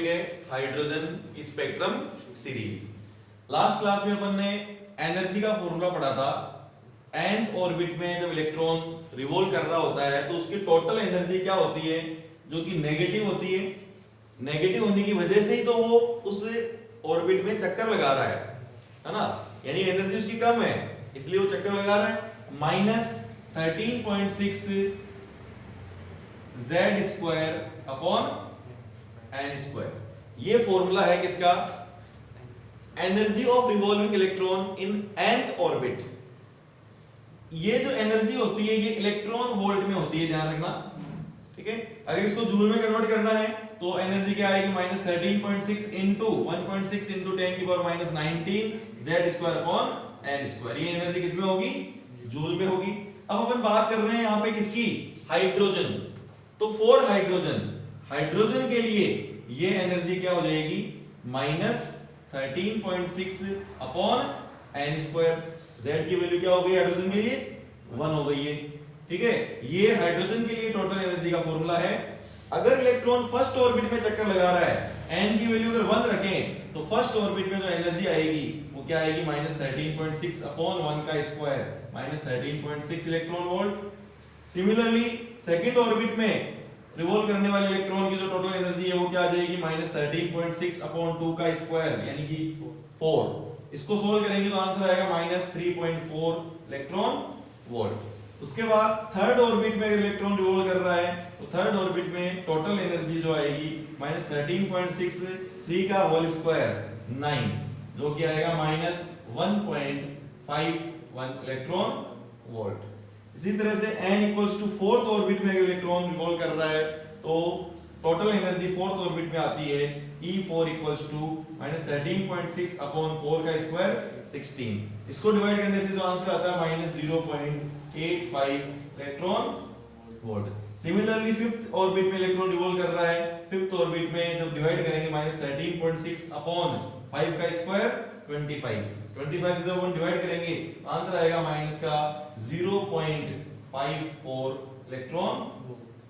Topic है hydrogen की spectrum series. Last class में अपन ने एनर्जी का फॉर्मूला पढ़ा था। nth ऑर्बिट में जब इलेक्ट्रॉन रिवॉल्व कर रहा होता है तो उसकी टोटल एनर्जी क्या होती है, जो कि नेगेटिव होती है। नेगेटिव होने की वजह से ही तो वो उस ऑर्बिट में चक्कर लगा रहा है ना, यानी एनर्जी उसकी कम है इसलिए वो चक्कर लगा रहा है। -13.6 z² अपॉन n², ये फॉर्मूला है किसका, energy of revolving electron in nth orbit. ये जो एनर्जी होती है ये इलेक्ट्रॉन वोल्ट में होती है, ध्यान रखना, ठीक है। अगर इसको जूल में कन्वर्ट करना है तो एनर्जी क्या आएगी, -13.6 into 1.6 into 10⁻⁹ z² upon n²। ये एनर्जी किस में होगी, जूल में होगी। अब अपन बात कर रहे हैं यहाँ पे किसकी, हाइड्रोजन। तो फॉर हाइड्रोजन के लिए ये एनर्जी क्या हो जाएगी, -13.6 अपॉन n²। z की वैल्यू क्या हो गई हाइड्रोजन के लिए, 1 हो गई है, ठीक है। ये हाइड्रोजन के लिए टोटल एनर्जी का फॉर्मूला है। अगर इलेक्ट्रॉन फर्स्ट ऑर्बिट में चक्कर लगा रहा है, n की वैल्यू अगर 1 रखें तो फर्स्ट ऑर्बिट में जो एनर्जी आएगी वो क्या आएगी, -13.6 अपॉन 1 का square, -13.6 electron volt. Similarly second orbit में रिवॉल्व करने वाले इलेक्ट्रॉन की जो टोटल एनर्जी है वो क्या आ जाएगी, -13.6 अपॉन 2 का स्क्वायर यानी कि 4। इसको सोल्व करेंगे तो आंसर आएगा -3.4 इलेक्ट्रॉन वोल्ट। उसके बाद थर्ड ऑर्बिट में इलेक्ट्रॉन रिवॉल्व कर रहा है तो थर्ड ऑर्बिट में टोटल एनर्जी जो आएगी -13.6 3 का होल स्क्वायर 9, जो कि आएगा -1.51 इलेक्ट्रॉन वोल्ट। इसी तरह से n equals to fourth orbit में इलेक्ट्रॉन रिवॉल्व कर रहा है तो टोटल एनर्जी फोर्थ ऑर्बिट में आती है E4 इक्वल्स टू -13.6 अपॉन 4 का स्क्वायर 16। इसको डिवाइड करने से जो आंसर आता है -0.85 electron volt. Similarly fifth orbit में इलेक्ट्रॉन रिवॉल्व कर रहा है, फिफ्थ ऑर्बिट में जब डिवाइड करेंगे -13.6 अपॉन 5 का स्क्वायर 25 से जब हम डिवाइड करेंगे आंसर आएगा माइनस का 0.54 इलेक्ट्रॉन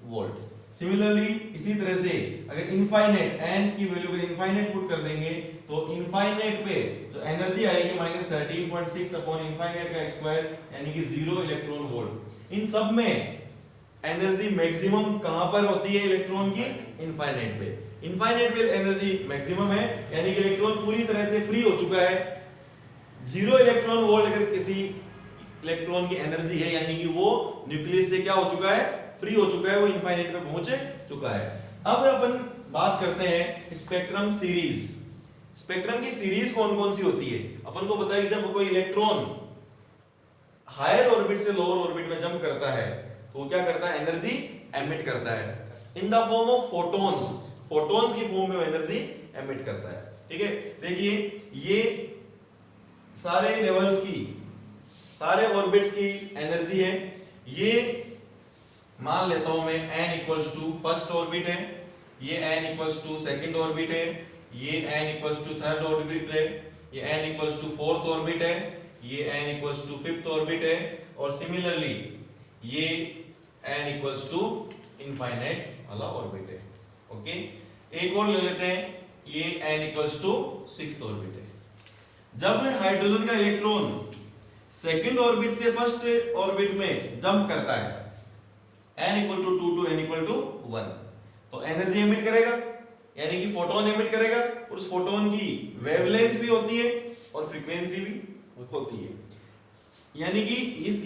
वोल्ट। सिमिलरली इसी तरह से अगर इनफाइनाइट n की वैल्यू अगर इनफाइनाइट पुट कर देंगे तो इनफाइनाइट पे जो एनर्जी आएगी -13.6 अपॉन इनफाइनाइट का स्क्वायर यानी कि 0 इलेक्ट्रॉन वोल्ट। इन सब में एनर्जी मैक्सिमम कहां पर होती है इलेक्ट्रॉन की, इनफाइनाइट पे। इनफाइनाइट पे एनर्जी मैक्सिमम है यानी कि इलेक्ट्रॉन पूरी तरह से फ्री हो चुका है। 0 इलेक्ट्रॉन वोल्ट अगर किसी इलेक्ट्रॉन की एनर्जी है यानी कि वो न्यूक्लियस से क्या हो चुका है, फ्री हो चुका है, वो इनफाइनाइट पे पहुंच चुका है। अब अपन बात करते हैं स्पेक्ट्रम सीरीज। स्पेक्ट्रम की सीरीज कौन कौन सी होती है। अपन को पता है कि जब कोई इलेक्ट्रॉन हायर ऑर्बिट से लोअर ऑर्बिट में जंप करता है तो वो क्या करता है, एनर्जी एमिट करता है in the form of photons. Photons की फॉर्म में वो एनर्जी एमिट करता है, ठीक है। देखिए ये सारे लेवल्स की, सारे ऑर्बिट्स की एनर्जी है। ये मान लेता हूं मैं n equals to first orbit है, ये n equals to second orbit है, ये n equals to third orbit है, ये n equals to fourth orbit है, ये n equals to fifth orbit है और सिमिलरली ये n इक्वल्स टू इनफाइनाइट वाला ऑर्बिट है। ओके, एक और ले लेते हैं, ये n equals to sixth orbit है। जब हाइड्रोजन का इलेक्ट्रॉन सेकंड ऑर्बिट से फर्स्ट ऑर्बिट में जंप करता है n equal to 2 to n equal to 1 तो एनर्जी एमिट करेगा यानी कि फोटोन एमिट करेगा और उस फोटोन की वेवलेंथ भी होती है और फ्रीक्वेंसी भी होती है। यानी कि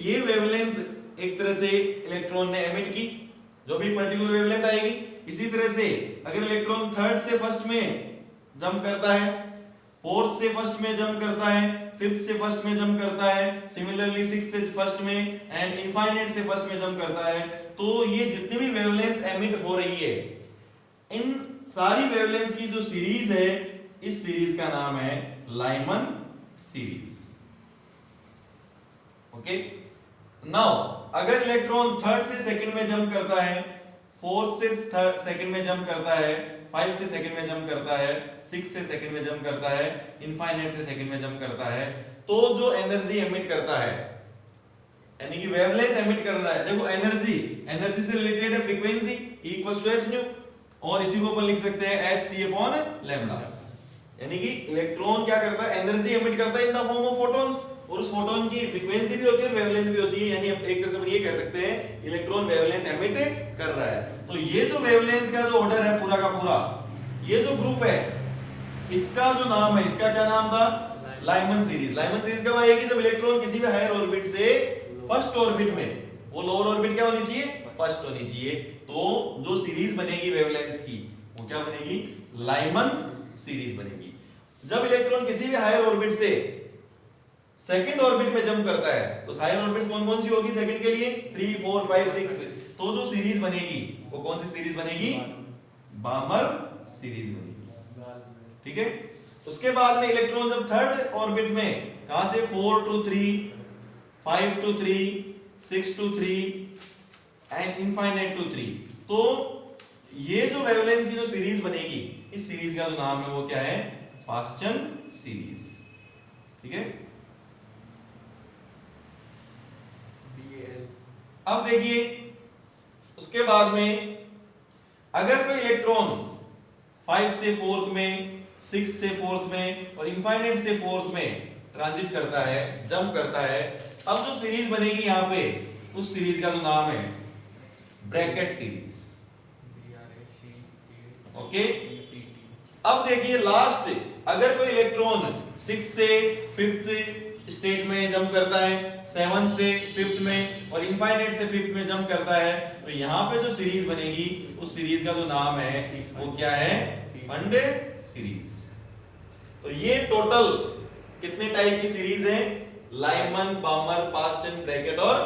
ये वेवलेंथ एक तरह से इलेक्ट्रॉन ने एमिट की, जो भी पर्टिकुलर वेवलेंथ आएगी। इसी तरह से अगर इलेक्ट्रॉन थर्ड से फर्स्ट में जंप करता है, फोर्थ से फर्स्ट में जंप करता है, फिफ्थ से फर्स्ट में जंप करता है, सिमिलरली सिक्स्थ से फर्स्ट में एंड इनफाइनाइट से फर्स्ट में जंप करता है, तो ये जितनी भी वेवलेंथ एमिट हो रही है इन सारी वेवलेंथ की जो सीरीज है, इस सीरीज का नाम है लाइमन सीरीज। ओके, नाउ अगर इलेक्ट्रॉन थर्ड से सेकंड में जंप करता है, फोर्थ से सेकंड में जंप करता है, 5 से सेकंड में जंप करता है, 6 से सेकंड में जंप करता है, इनफाइनाइट से सेकंड में जंप करता है, तो जो एनर्जी एमिट करता है यानी कि वेवलेंथ एमिट करता है। देखो एनर्जी से रिलेटेड है frequency E equals to h nu, और इसी को अपन लिख सकते हैं hc/λ। यानी कि इलेक्ट्रॉन क्या करता है, एनर्जी एमिट करता है in the form of photons, और उस फोटोन की फ्रीक्वेंसी भी होती है और वेवलेंथ भी होती है। यानी एक तरह से हम ये कह सकते हैं इलेक्ट्रॉन वेवलेंथ एमिट कर रहा है। तो ये जो वेवलेंथ का जो ऑर्डर है पूरा का पूरा, ये जो ग्रुप है इसका जो नाम है, इसका क्या नाम था, लाइमन सीरीज। लाइमन सीरीज कब आएगी, जब इलेक्ट्रॉन किसी भी हायर ऑर्बिट से फर्स्ट ऑर्बिट में, वो लोअर ऑर्बिट क्या होनी चाहिए, फर्स्ट होनी चाहिए। तो जो सीरीज बनेगी वेवलेंथ्स की वो क्या बनेगी, लाइमन सीरीज बनेगी। जब इलेक्ट्रॉन किसी भी हायर ऑर्बिट से सेकंड ऑर्बिट में जंप करता है तो हायर ऑर्बिट कौन कौन सी होगी सेकंड के लिए, 3 4 5 6। तो जो सीरीज बनेगी वो कौन सी सीरीज बनेगी, बामर सीरीज बनेगी। ठीक है, उसके बाद में इलेक्ट्रॉन जब थर्ड ऑर्बिट में कहां से 4 to 3 5 to 3 6 to 3 and infinite to 3, तो ये जो वेवलेंथ की जो सीरीज बनेगी, इस सीरीज का जो नाम है वो क्या है, फास्टन सीरीज। ठीक है, अब देखिए उसके बाद में अगर कोई इलेक्ट्रॉन 5 से 4th में, 6 से 4th में और इनफाइनाइट से 4th में ट्रांजिट करता है, जंप करता है, अब जो सीरीज बनेगी यहां पे, उस सीरीज का जो नाम है ब्रैकेट सीरीज। ओके, अब देखिए लास्ट, अगर कोई इलेक्ट्रॉन 6 से 5th स्टेट में जंप करता है, 7 से 5th में और इनफाइनाइट से 5th में जंप करता है, तो यहां पे जो सीरीज बनेगी उस सीरीज का जो नाम है वो क्या है, फंड सीरीज। तो ये टोटल कितने टाइप की सीरीज है, लाइमन, बामर, पास्टन, ब्रैकेट और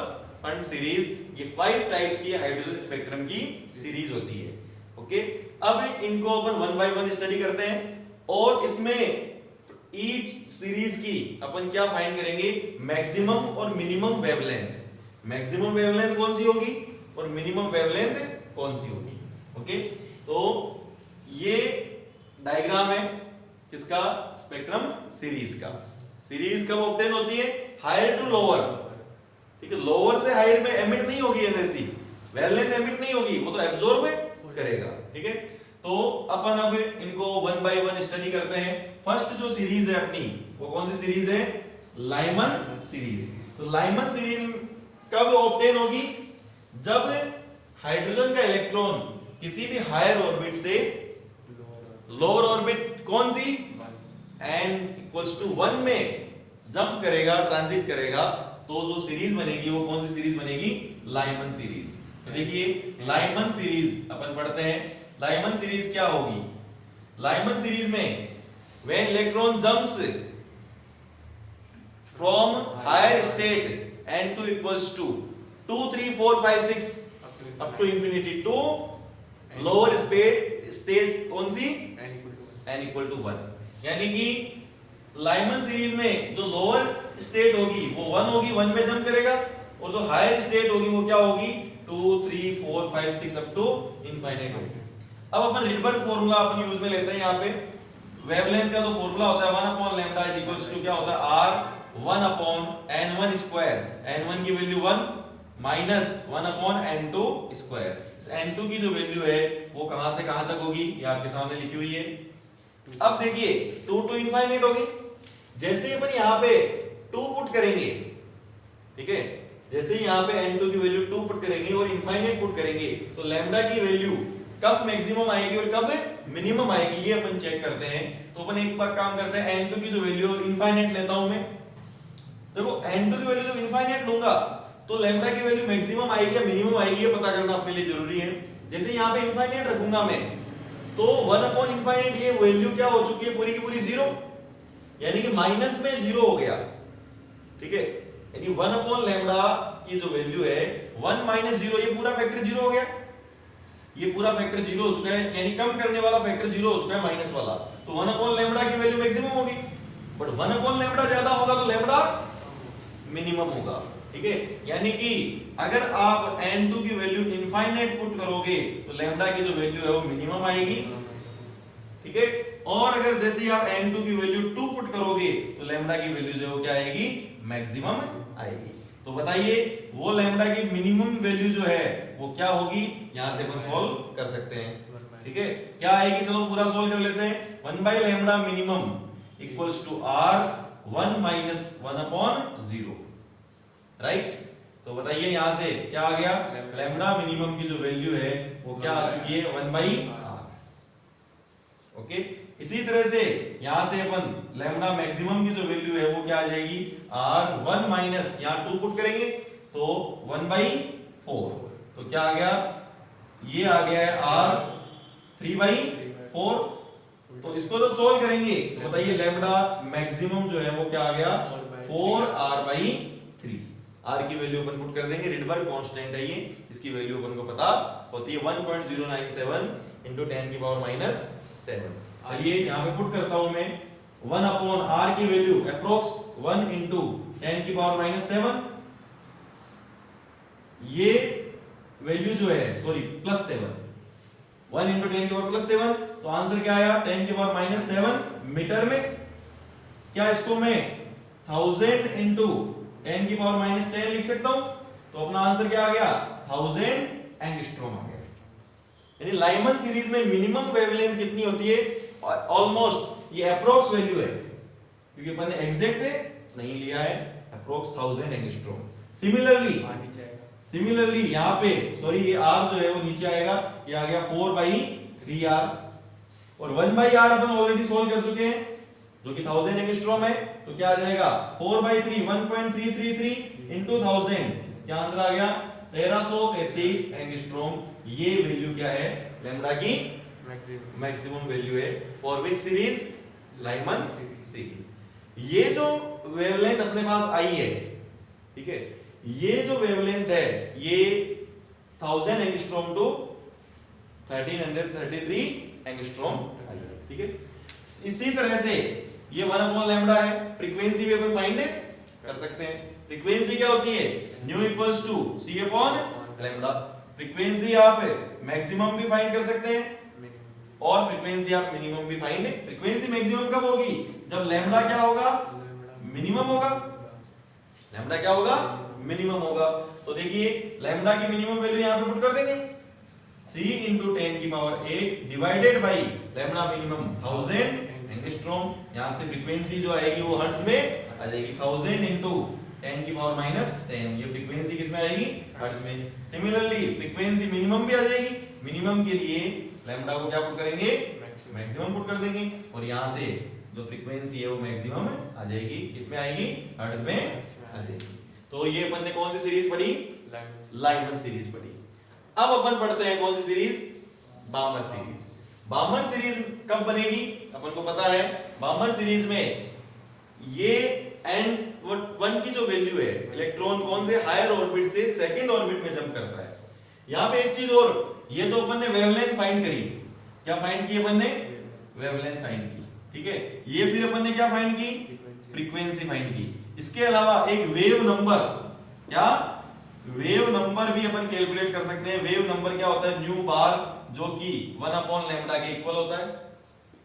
फंड सीरीज, ये 5 टाइप्स की हाइड्रोजन स्पेक्ट्रम की सीरीज होती है। ओके, अब इनको अपन 1 by 1 स्टडी करते हैं और इसमें ईच सीरीज की अपन क्या फाइंड करेंगे, मैक्सिमम और मिनिमम वेवलेंथ। मैक्सिमम वेवलेंथ कौन सी होगी और मिनिमम वेवलेंथ कौन सी होगी। ओके, तो ये डायग्राम है किसका, स्पेक्ट्रम सीरीज का। सीरीज कब ऑब्टेन होती है, हायर टू लोअर। ठीक है, लोअर से हायर में एमिट नहीं होगी एनर्जी, वेवलेंथ एमिट नहीं होगी, वो तो एब्जॉर्ब करेगा। ठीक है, तो अपन अब इनको 1 by 1 स्टडी करते हैं। फर्स्ट जो सीरीज है अपनी वो कौन सी सीरीज है, लाइमन सीरीज। तो लाइमन सीरीज कब ऑब्टेन होगी, जब हाइड्रोजन का इलेक्ट्रॉन किसी भी हायर ऑर्बिट से लोअर ऑर्बिट कौन सी, n=1 में जंप करेगा, ट्रांजिट करेगा, तो जो सीरीज बनेगी वो कौन सी सीरीज बनेगी, लाइमन सीरीज। तो देखिए लाइमन सीरीज अपन पढ़ते हैं, लाइमन सीरीज क्या होगी, लाइमन सीरीज में when electron jumps from higher state n2 equals to 2 3 4 5 6 up to infinity to lower stage कौन सी, n equal to 1। यानी कि लाइमन सीरीज में जो लोअर स्टेट होगी वो 1 होगी, 1 में जंप करेगा, और जो हायर स्टेट होगी वो क्या होगी, 2 3 4 5 6 अप टू इनफाइनाइट होगी। अब अपन रिडबर्ग फार्मूला अपन यूज में लेते हैं। यहाँ पे वेवलेंथ का जो फार्मूला होता है 1/λ इज इक्वल्स टू क्या होता है, r 1/n1 स्क्वायर, n1 की वैल्यू 1 माइनस 1/n2 स्क्वायर। इस n2 की जो वैल्यू है वो कहां से कहां तक होगी, ये आपके सामने लिखी हुई है। अब देखिए 2 टू इनफाइनाइट होगी, जैसे ही अपन यहाँ पे 2 पुट करेंगे, ठीक है, जैसे ही यहाँ पे n2 की वैल्यू 2 पुट करेंगे और इनफाइनाइट पुट करेंगे, तो लैम्डा की वैल्यू कब मैक्सिमम आएगी और कब मिनिमम आएगी, ये अपन चेक करते हैं। तो अपन एक बार काम करते हैं, n2 की जो वैल्यू इनफाइनाइट लेता हूं मैं। देखो n2 की वैल्यू जब इनफाइनाइट लूंगा तो लैम्डा की वैल्यू मैक्सिमम आएगी या मिनिमम आएगी, ये पता करना अपने लिए जरूरी है। जैसे यहाँ पे इनफाइनाइट रखूंगा मैं, तो 1/इनफाइनाइट ये वैल्यू क्या हो चुकी है, पूरी की पूरी 0, यानी कि माइनस में 0 हो गया। ठीक है, यानी 1/λ की जो वैल्यू है 1 - 0, ये पूरा फैक्टर 0 हो गया, ये पूरा फैक्टर 0 हो चुका है, यानी कम करने वाला फैक्टर 0 हो चुका है, माइनस वाला। तो 1/λ की वैल्यू मैक्सिमम होगी, बट 1/λ ज्यादा होगा तो लैम्डा मिनिमम होगा। ठीक है, यानी कि अगर आप n2 की वैल्यू इनफाइनाइट पुट करोगे तो लैम्डा की जो वैल्यू है वो मिनिमम आएगी। ठीक है, और अगर जैसे ही आप n2 की वैल्यू 2 पुट करोगे तो लैम्डा की वैल्यू जो है क्या आएगी, मैक्सिमम आएगी। तो बताइए वो लैम्डा की मिनिमम वैल्यू जो है वो क्या होगी, यहां से अपन सॉल्व कर सकते हैं। ठीक है, क्या आएगी, चलो पूरा सोल्व कर लेते हैं। 1/λ minimum equals to r 1 minus 1/0, right. तो बताइए यहां से क्या आ गया, लैम्डा मिनिमम की जो वैल्यू है वो क्या आ चुकी है, 1/r। ओके, इसी तरह से यहां से अपन लैम्डा मैक्सिमम की जो वैल्यू है वो क्या आ जाएगी, r 1 माइनस, यहां 2 पुट करेंगे तो 1/4, तो क्या आ गया, ये आ गया है r 3/4। तो इसको जब सोल्व करेंगे तो बताइए लैम्डा मैक्सिमम जो है वो क्या आ गया, 4r/3। r की वैल्यू अपन पुट कर देंगे, रिडबर्ग कांस्टेंट है ये, इसकी वैल्यू अपन को पता होती है 1.097 into 10⁻⁷। चलिए यहां पे पुट करता हूं मैं, 1/r की वैल्यू अप्रोक्स 1 into 10⁻⁷, ये वैल्यू जो है सॉरी +7, 1 into 10⁻⁷, तो आंसर क्या आया, 10⁻⁷ मीटर में। क्या इसको मैं 1000 into 10⁻⁻10 लिख सकता हूं, तो अपना आंसर क्या आ गया, 1000 एंगस्ट्रॉम आ गया। यानी लाइमन सीरीज में मिनिमम वेवलेंथ कितनी होती है, ऑलमोस्ट ये अप्रोक्स वैल्यू है, क्योंकि अपन ने एग्जैक्ट नहीं लिया है, अप्रोक्स 1000 एंगस्ट्रॉम। सिमिलरली यहाँ पे सॉरी ये r जो है वो नीचे आएगा, ये आ गया 4/3r, और 1/r अपन ऑलरेडी सोल्व कर चुके हैं जो कि 1000 एंगस्ट्रॉम है, तो क्या आ जाएगा 4/3 1.333 into 1000, क्या आंसर आ गया 1333 एंगस्ट्रॉम। ये वैल्यू क्या है, लैम्डा की मैक्सिमम वैल्यू है for which series, Lyman series. ये जो वेवलेंथ अपने पास आई है, ठीक है, ये जो वेवलेंथ है ये 1000 एंगस्ट्रॉम टू 1333 एंगस्ट्रॉम आई है, ठीक है। इसी तरह से ये 1/λ है, फ्रीक्वेंसी भी अपन फाइंड कर सकते हैं। फ्रीक्वेंसी क्या होती है, nu equals to c/λ। Frequency आप मैक्सिमम भी फाइंड कर सकते हैं और फ्रीक्वेंसी आप मिनिमम भी फाइंड। फ्रीक्वेंसी मैक्सिमम कब होगी, जब लैम्डा क्या होगा, मिनिमम होगा। लैम्डा क्या होगा, मिनिमम होगा। तो देखिए लैम्डा की मिनिमम वैल्यू यहां पे पुट कर देंगे, 3 into 10⁸ divided by lambda minimum 1000 angstrom. यहां से फ्रीक्वेंसी जो आएगी वो हर्ट्ज में आ जाएगी, 1000 into 10⁻⁻10, ये फ्रीक्वेंसी किस में आएगी, हर्ट्ज में। सिमिलरली फ्रीक्वेंसी मिनिमम भी आ जाएगी, मिनिमम के लिए लैम्डा को क्या पुट करेंगे, मैक्सिमम पुट कर देंगे, और यहां से जो फ्रीक्वेंसी है वो मैक्सिमम आ जाएगी, किसमें आएगी, हर्ट्ज में आ जाएगी। तो ये अपन ने कौन सी सीरीज पढ़ी, लाइमन सीरीज पढ़ी। अब अपन पढ़ते हैं कौन सी series, Balmer series. Balmer series कब बनेगी, अपन को पता है बामर सीरीज में ये n1 की जो वैल्यू है, इलेक्ट्रॉन कौन से हायर ऑर्बिट से सेकंड ऑर्बिट में जंप करता है। यहां पे एक चीज और, ये तो अपन ने वेवलेंथ फाइंड करी, क्या फाइंड की अपन ने, वेवलेंथ फाइंड की, ठीक है। ये फिर अपन ने क्या फाइंड की, फ्रीक्वेंसी फाइंड की। इसके अलावा एक वेव नंबर, क्या वेव नंबर भी अपन कैलकुलेट कर सकते हैं। वेव नंबर क्या होता है, न्यू बार, जो कि 1/λ के इक्वल होता है।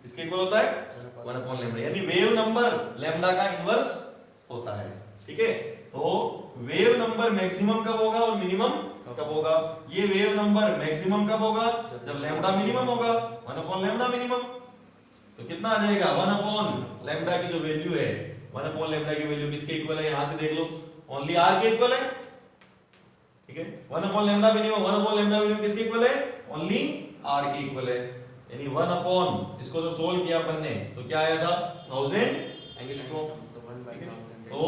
किसके इक्वल होता है, 1/λ, यानी वेव नंबर लैम्डा का इनवर्स होता है, ठीक है। तो वेव नंबर मैक्सिमम कब होगा और मिनिमम कब होगा, ये वेव नंबर मैक्सिमम कब होगा, जब लैम्डा मिनिमम होगा, 1/λ मिनिमम। तो कितना आ जाएगा, 1/λ की जो वैल्यू है, 1/λ की वैल्यू किसके इक्वल है, यहां से देख लो, ओनली r के इक्वल है, ठीक है। 1/λ मिनिमम, 1/λ मिनिमम किसके इक्वल है, ओनली r के इक्वल है। यानी 1 इसको जब सोल्व किया अपन ने तो क्या आया था, 1000 एंगस्ट्रॉम, ठीक है। तो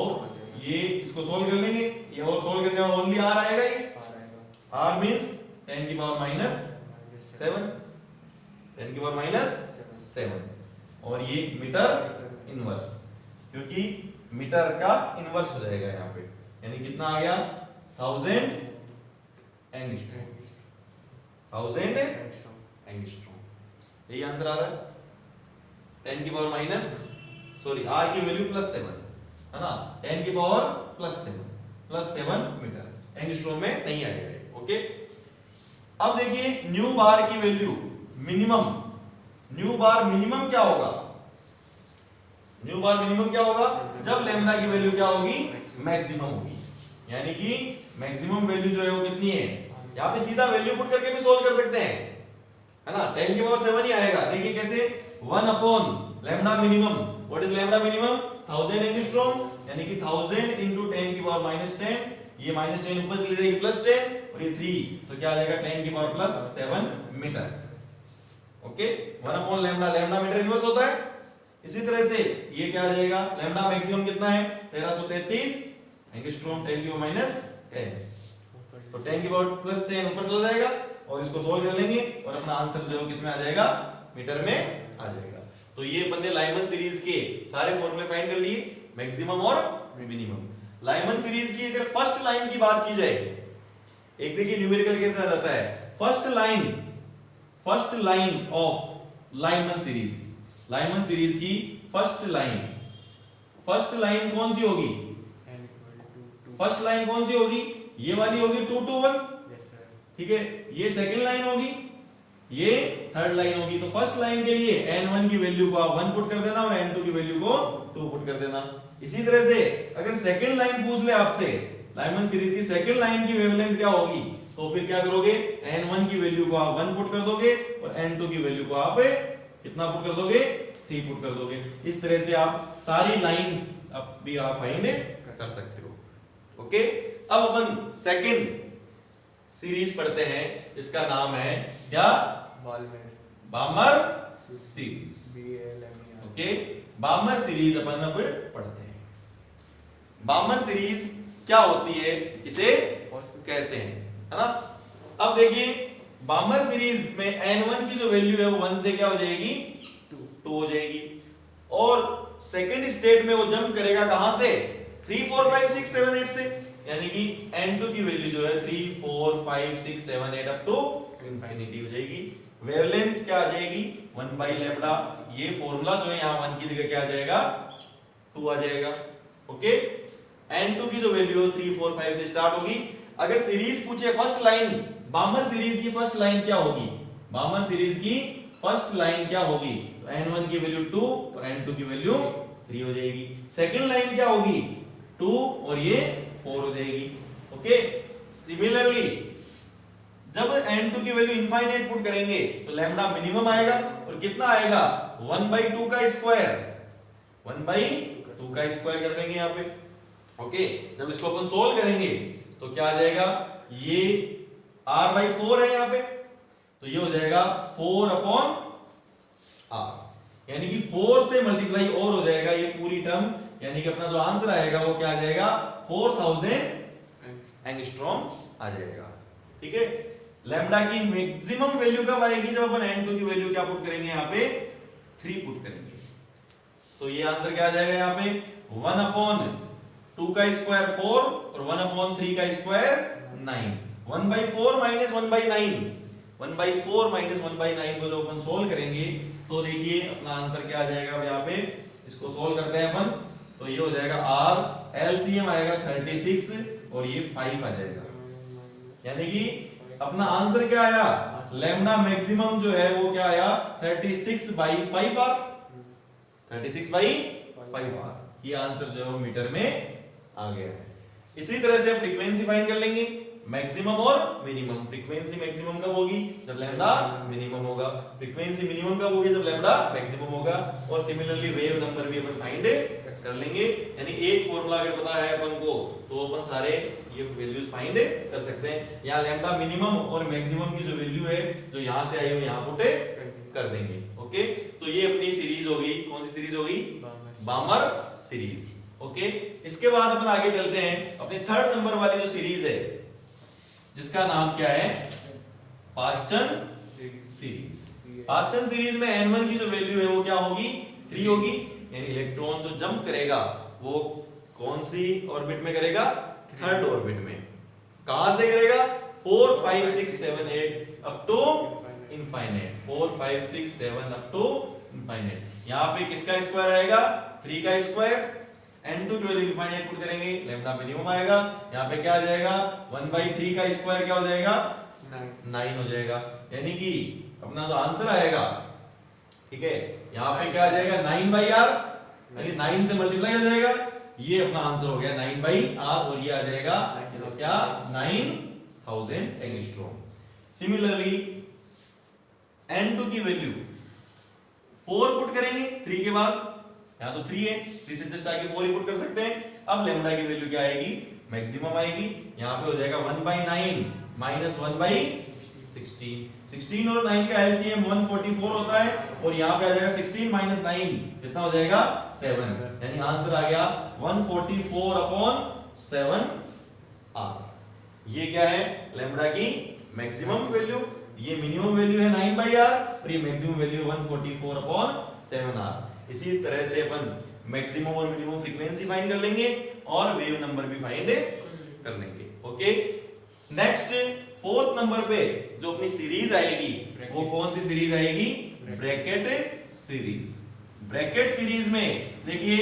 ये इसको सोल्व कर लेंगे, ये और सोल्व करने में ओनली r आएगा, ये r मींस 10⁻⁷, 10⁻⁷, और ये मीटर इनवर्स, क्योंकि मीटर का इनवर्स हो जाएगा यहाँ पे, यानी कितना आ गया, 1000 एंगस्ट्रॉम, 1000 एंगस्ट्रॉम। यही आंसर आ रहा है, 10⁻⁻, सॉरी r की वैल्यू +7 है ना, 10⁻+7 मीटर, एंगस्ट्रॉम में नहीं आएगा, ओके। अब देखिए न्यू बार की वैल्यू मिनिमम, न्यू बार मिनिमम क्या होगा, न्यू बार मिनिमम क्या होगा, जब लैम्डा की वैल्यू क्या होगी, मैक्सिमम होगी। यानी कि मैक्सिमम वैल्यू जो है वो कितनी है, यहाँ पे सीधा वैल्यू पुट करके भी सोल्व कर सकते हैं, है ना, 10 की पावर 7 ही आएगा। देखिए कैसे, 1 upon lambda minimum. What is lambda minimum? 1000 angstrom, यानी कि 1000 into 10 की पावर -10, ये -10 ऊपर चली जाएगी +10 और ये 3, तो क्या आ जाएगा 10 की power +7 metre. Okay, 1 upon lambda, lambda metre inverse होता है। इसी तरह से ये क्या आ जाएगा, लैम्डा मैक्सिमम कितना है 1333 एंगस्ट्रॉम, 10 की पावर -10, तो 10 की पावर +10 ऊपर चला जाएगा और इसको सोल्व कर लेंगे और अपना आंसर जो किस में आ जाएगा, मीटर में आ जाएगा। तो ये अपन ने लाइमन सीरीज के सारे फॉर्मूले फाइंड कर लिए, मैक्सिमम और मिनिमम। लाइमन सीरीज की अगर फर्स्ट लाइन की बात की जाए, एक देखिए न्यूमेरिकल कैसे आ जाता है, first line of Lyman series, Lyman series की फर्स्ट लाइन कौन सी होगी? फर्स्ट लाइन कौन सी होगी? ये वाली होगी 2 to 1, ठीक है। ये सेकंड लाइन होगी, ये थर्ड लाइन होगी। तो फर्स्ट लाइन के लिए n1 की वैल्यू को आप 1 पुट कर देना और n2 की वैल्यू को 2 पुट कर देना। इसी तरह से अगर सेकंड लाइन पूछ ले आपसे, लाइमन सीरीज की सेकंड लाइन की वेवलेंथ क्या होगी, तो फिर क्या करोगे, n1 की वैल्यू को आप 1 पुट कर दोगे और n2 की वैल्यू को आप कितना पुट कर दोगे, 3 पुट कर दोगे। इस तरह से आप सारी लाइंस अब भी आप फाइंड कर सकते हो। ओके, अब अपन सेकंड सीरीज पढ़ते हैं, इसका नाम है क्या, Balmer series. Okay, Balmer series अपन अब पढ़ते हैं। बामर सीरीज क्या होती है, इसे कहते हैं, है ना। अब देखिए बामर सीरीज में n1 की जो वैल्यू है वो 1 से क्या हो जाएगी, 2 हो जाएगी, और सेकंड स्टेट में वो जंप करेगा कहां से, 3 4 5 6 7 8 से, यानी कि n2 की वैल्यू जो है 3 4 5 6 7 8 अप टू इंफिनिटी हो जाएगी। वेवलेंथ क्या आ जाएगी, 1 बाई लैम्डा। ये फॉर्मूला जो है यहाँ 1 की जगह क्या आ जाएगा, 2 आ जाएगा। ओके, n2 की जो वैल्यू 3 4 5 से स्टार्ट होगी। अगर सीरीज पूछे फर्स्ट लाइन, बामर सीरीज की फर्स्ट लाइन क्या होगी, बामर सीरीज की फर्स्ट लाइन क्या होगी, तो n1 की वैल्यू 2 और n2 की वैल्यू 3 हो जाएगी। सेकंड लाइन क्या होगी, 2 और ये 4 हो जाएगी। ओके, सिमिलरली जब n2 की वैल्यू इनफाइनाइट पुट करेंगे तो लैम्डा मिनिमम आएगा और कितना आएगा, 1/2 का स्क्वायर, 1/2 का स्क्वायर कर देंगे यहाँ पे। ओके, जब इसको अपन सोल्व करेंगे तो क्या आ जाएगा, ये r/4 है यहाँ पे, तो ये हो जाएगा 4 अपॉन r, यानी कि 4 से मल्टीप्लाई और हो जाएगा ये पूरी टर्म, यानी कि अपना जो आंसर आएगा वो क्या आ जाएगा, 4000 एंगस्ट्रॉम आ जाएगा। ठीक है, लैम्डा की मैक्सिमम वैल्यू कब आएगी, जब अपन n2 की वैल्यू क्या पुट करेंगे, यहाँ पे 3 पुट करेंगे। तो ये आंसर क्या आ जाएगा, यहाँ पे 1/2 का स्क्वायर 4 और 1/3 का स्क्वायर 9, 1/4 माइनस 1/9, 1/4 माइनस 1/9 को जो अपन सोल्व करेंगे तो देखिए अपना आंसर क्या आ जाएगा। अब यहाँ पे इसको सोल्व करते हैं अपन, तो ये हो जाएगा r, एलसीएम आएगा 36 और ये 5 आ जाएगा, यानी कि अपना आंसर क्या आया, लैम्डा मैक्सिमम जो है वो क्या आया, 36/5r, 36/5r। ये आंसर जो है मीटर में आ गया है। इसी तरह से फ्रीक्वेंसी फाइंड कर लेंगे, मैक्सिमम और मिनिमम। फ्रीक्वेंसी मैक्सिमम कब होगी, जब लैम्डा मिनिमम होगा, फ्रीक्वेंसी मिनिमम कब होगी, जब लैम्डा मैक्सिमम होगा। और सिमिलरली वेव नंबर भी अपन फाइंड कर लेंगे, यानी एक फॉर्मूला अगर पता है अपन को तो अपन सारे ये वैल्यूज फाइंड कर सकते हैं। यहाँ लैम्डा मिनिमम और मैक्सिमम की जो वैल्यू है जो यहाँ से आई हो यहाँ पुट कर देंगे। ओके, तो ये अपनी सीरीज होगी, कौन सी सीरीज होगी, बामर सीरीज। ओके, इसके बाद अपन आगे चलते हैं अपने थर्ड नंबर वाली जो सीरीज है जिसका नाम क्या है, पास्चन सीरीज। पास्चन सीरीज में n1 की जो वैल्यू है वो क्या होगी, 3 होगी, यानी इलेक्ट्रॉन जो जंप करेगा वो कौन सी ऑर्बिट में करेगा, थर्ड ऑर्बिट में। कहां से करेगा, 4 5 6 7 8 up to infinite, 4 5 6 7 up to infinite. यहां पे किसका स्क्वायर आएगा, 3 का स्क्वायर, n2 की वैल्यू इनफाइनाइट पुट करेंगे, लैम्डा मिनिमम आएगा। यहां पे क्या आ जाएगा, 1/3 का स्क्वायर क्या हो जाएगा, 9 हो जाएगा, यानी कि अपना जो आंसर आएगा, ठीक है, यहाँ पे क्या आ जाएगा 9/r, यानी 9 से मल्टीप्लाई हो जाएगा, ये अपना आंसर हो गया 9/r और ये आ जाएगा तो क्या 9000 एंगस्ट्रॉम। सिमिलरली n2 की वैल्यू 4 पुट करेंगे 3 के बाद, यहां तो 3 है, 3 से जस्ट आगे 4 ही पुट कर सकते हैं। अब लैम्डा की वैल्यू क्या आएगी, मैक्सिमम आएगी, यहां पे हो जाएगा 1/9 माइनस 1/16। 16 और 9 का एलसीएम 144 होता है, और यहां पे आ जाएगा 16 माइनस 9 कितना हो जाएगा 7, यानी आंसर आ गया 144/7 r। ये क्या है, लैम्डा की मैक्सिमम वैल्यू, ये मिनिमम वैल्यू है 9/r और ये मैक्सिमम वैल्यू 144/7 r। इसी तरह से अपन मैक्सिमम और मिनिमम फ्रीक्वेंसी फाइंड कर लेंगे और वेव नंबर भी फाइंड कर लेंगे। ओके, नेक्स्ट फोर्थ नंबर पे जो अपनी सीरीज आएगी वो कौन सी सीरीज आएगी, ब्रैकेट सीरीज। ब्रैकेट सीरीज में देखिए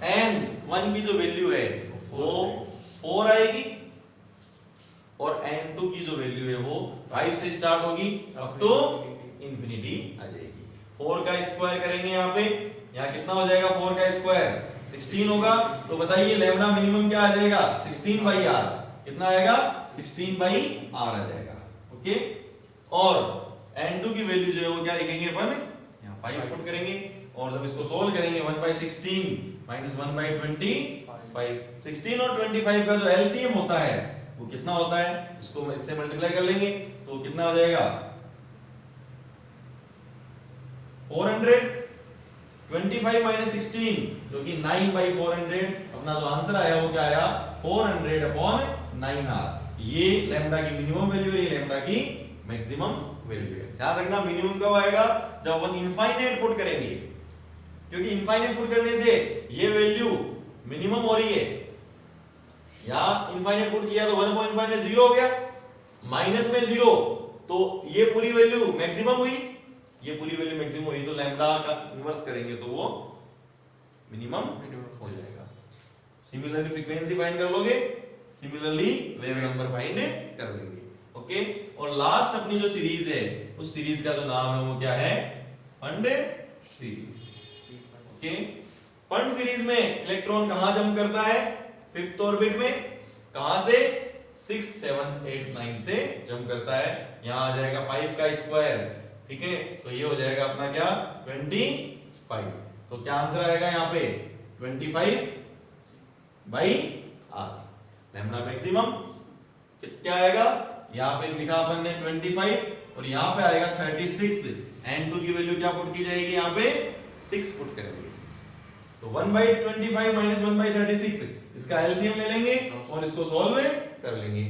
n1 की जो वैल्यू है वो 4 आएगी और n2 की जो वैल्यू है वो 5 से स्टार्ट होगी अप टू इंफिनिटी आ जाएगी। 4 का स्क्वायर करेंगे यहाँ पे, यहाँ कितना हो जाएगा 4 का स्क्वायर 16 होगा, तो बताइए लैम्डा मिनिमम क्या आ जाएगा 16/r, कितना आएगा 16/r आ जाएगा। ओके, और n2 की वैल्यू जो है वो क्या लिखेंगे अपन, यहाँ 5 पुट करेंगे और जब इसको सोल्व करेंगे 1/16 माइनस 1/25, 16 और 25 का जो एलसीएम होता है वो कितना होता है, इसको इससे मल्टीप्लाई कर लेंगे तो कितना हो जाएगा 400। 25 माइनस 16 जो कि 9/400, अपना जो आंसर आया वो क्या आया 400/9r। ये लैम्डा की मिनिमम वैल्यू है, ये लैम्डा की मैक्सिमम वैल्यू है। ध्यान रखना मिनिमम कब आएगा, जब अपन इनफाइनाइट पुट करेंगे, क्योंकि इनफाइनाइट पुट करने से ये वैल्यू मिनिमम हो रही है। यहां इनफाइनाइट पुट किया तो 1.5 0 हो गया, माइनस में 0 तो ये पूरी वैल्यू मैक्सिमम हुई, ये पूरी वैल्यू मैक्सिमम हुई, तो लैम्डा का इन्वर्स करेंगे तो वो मिनिमम हो जाएगा। सिमिलरली फ्रीक्वेंसी फाइंड कर लोगे, सिमिलरली वेव नंबर फाइंड कर लेंगे। ओके, और लास्ट अपनी जो सीरीज है उस सीरीज का जो नाम है वो क्या है, fund series. Okay, fund series में इलेक्ट्रॉन कहां जंप करता है, 5th ऑर्बिट में, कहां से 6, 7, 8, 9 से जंप करता है। यहां आ जाएगा 5 का स्क्वायर, ठीक है, तो ये हो जाएगा अपना क्या 25, तो क्या आंसर आएगा यहाँ पे 25/r। लैम्डा मैक्सिमम क्या आएगा, यहाँ पे लिखा अपन ने 25 और यहाँ पे आएगा 36, n2 की वैल्यू क्या पुट की जाएगी, यहाँ पे 6 पुट करेंगे, तो 1/25 माइनस 1/36 इसका एलसीएम ले लेंगे और इसको सॉल्व कर लेंगे।